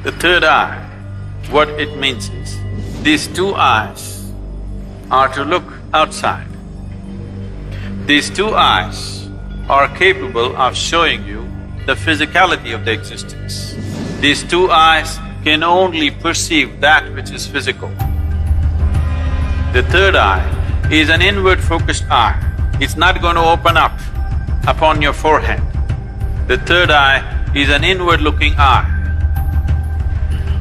The third eye, what it means is, these two eyes are to look outside. These two eyes are capable of showing you the physicality of the existence. These two eyes can only perceive that which is physical. The third eye is an inward-focused eye. It's not going to open up upon your forehead. The third eye is an inward-looking eye.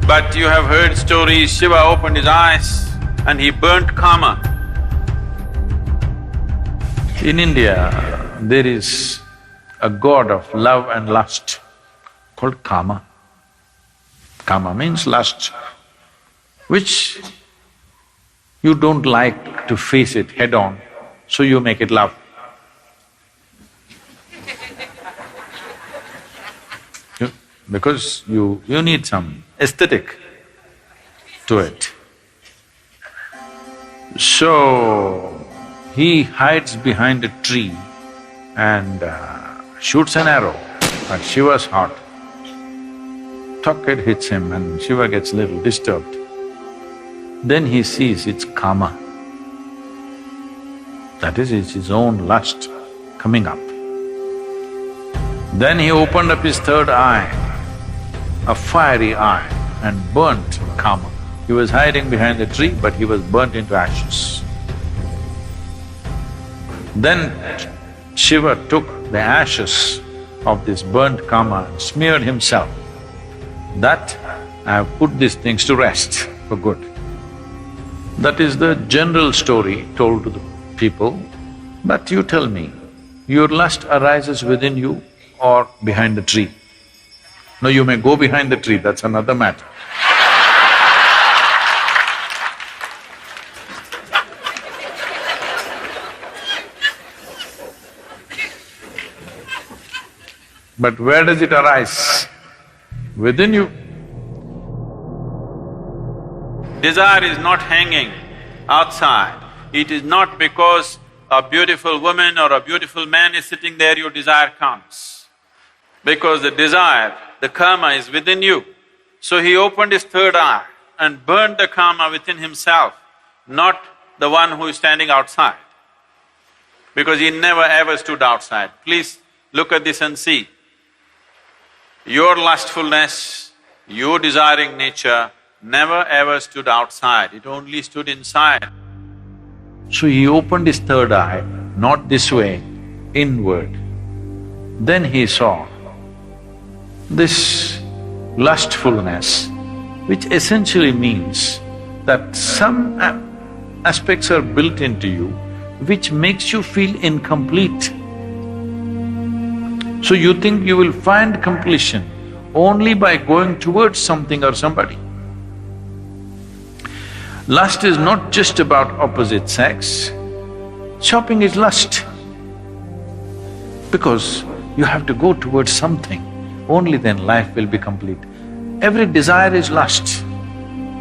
But you have heard stories, Shiva opened his eyes and he burnt Kama. In India, there is a god of love and lust called Kama. Kama means lust, which you don't like to face it head-on, so you make it love. Because you need some aesthetic to it. So, he hides behind a tree and shoots an arrow at Shiva's heart. Tuck, it hits him and Shiva gets a little disturbed. Then he sees it's Kama. That is, it's his own lust coming up. Then he opened up his third eye, a fiery eye, and burnt Kama. He was hiding behind a tree, but he was burnt into ashes. Then Shiva took the ashes of this burnt Kama and smeared himself. That I have put these things to rest for good. That is the general story told to the people. But you tell me, your lust arises within you or behind the tree? No, you may go behind the tree, that's another matter. But where does it arise? Within you. Desire is not hanging outside. It is not because a beautiful woman or a beautiful man is sitting there, your desire comes. Because the desire, the karma is within you. So he opened his third eye and burned the karma within himself, not the one who is standing outside. Because he never ever stood outside. Please look at this and see. Your lustfulness, your desiring nature never ever stood outside, it only stood inside. So he opened his third eye, not this way, inward. Then he saw this lustfulness, which essentially means that some aspects are built into you which makes you feel incomplete. So you think you will find completion only by going towards something or somebody. Lust is not just about opposite sex. Shopping is lust. Because you have to go towards something, only then life will be complete. Every desire is lust,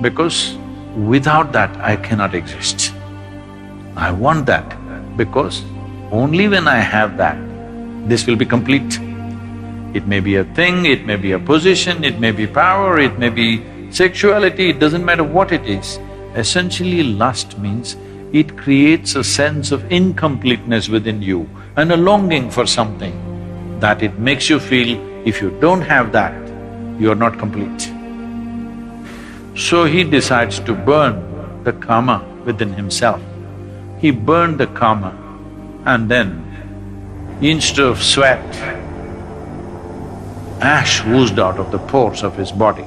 because without that I cannot exist. I want that, because only when I have that, this will be complete. It may be a thing, it may be a position, it may be power, it may be sexuality, it doesn't matter what it is. Essentially, lust means it creates a sense of incompleteness within you and a longing for something that it makes you feel if you don't have that, you are not complete. So he decides to burn the karma within himself. He burned the karma and then instead of sweat, ash oozed out of the pores of his body.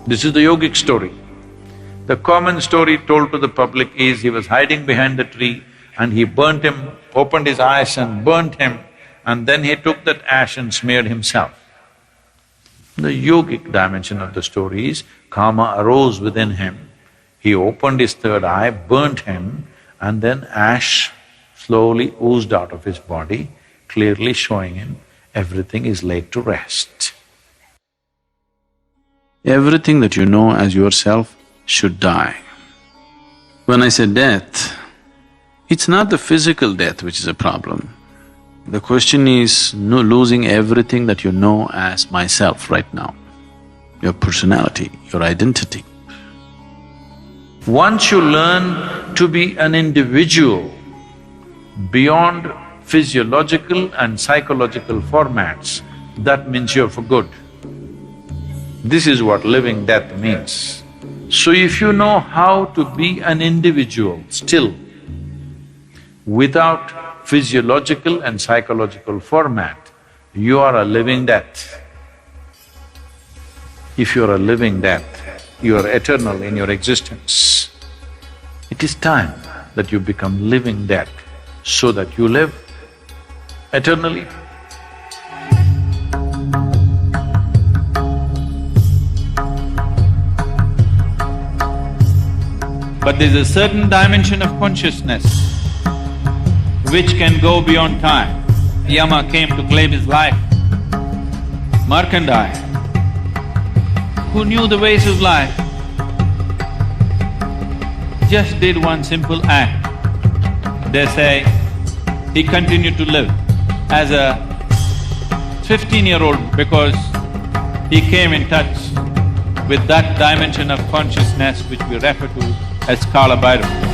This is the yogic story. The common story told to the public is he was hiding behind the tree and he burnt him, opened his eyes and burnt him, and then he took that ash and smeared himself. The yogic dimension of the story is karma arose within him, he opened his third eye, burnt him, and then ash slowly oozed out of his body, clearly showing him everything is laid to rest. Everything that you know as yourself should die. When I say death, it's not the physical death which is a problem. The question is losing everything that you know as myself right now. your personality, your identity. Once you learn to be an individual beyond physiological and psychological formats, that means you're for good. This is what living death means. So if you know how to be an individual still, without physiological and psychological format, you are a living death. If you're a living death, you are eternal in your existence. It is time that you become living death so that you live eternally. But there's a certain dimension of consciousness which can go beyond time. Yama came to claim his life. Markandeya, who knew the ways of life, just did one simple act. They say he continued to live as a 15-year-old because he came in touch with that dimension of consciousness which we refer to as Kala Bhairava.